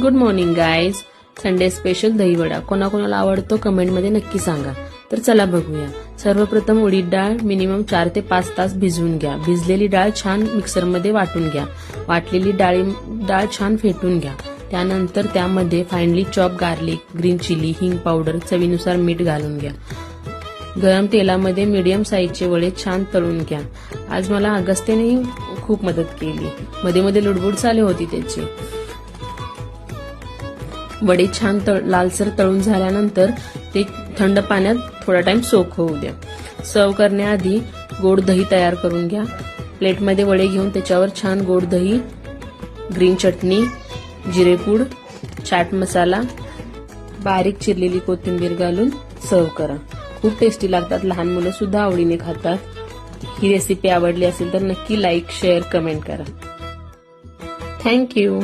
Good morning guys. Sunday special dahi vada कोणाकोणाला आवडतो कमेंटमध्ये नक्की सांगा. तर चला बघूया. सर्वप्रथम उडीद डाळ मिनिमम 4 ते 5 तास भिजवून घ्या. भिजलेली डाळ छान मिक्सरमध्ये वाटून घ्या. वाटलेली डाळ छान फेटून घ्या. त्यानंतर त्यामध्ये finely chop garlic, green chilli, हिंग पावडर, चवीनुसार मीठ घालून घ्या. गरम तेलामध्ये मीडियम साईजचे वडे छान तळून घ्या. आज मला अगस्त्यने खूप मदत केली. मध्ये मध्ये लुडबुड चालू होती त्याची. वडे छान लालसर तळून झाल्यानंतर ते थंड पाण्यात थोडा टाइम सोक होऊ द्या. सर्व करण्याआधी गोड दही तयार करून घ्या. प्लेटमध्ये वडे घेऊन त्याच्यावर छान गोड दही, ग्रीन चटणी, जिरेपूड, चाट मसाला, बारीक चिरलेली कोथिंबीर घालून सर्व करा. खूप टेस्टी लागतात. लहान मुलं सुद्धा आवडीने खातात. ही रेसिपी आवडली असेल तर नक्की लाईक, शेअर, कमेंट करा. थँक्यू.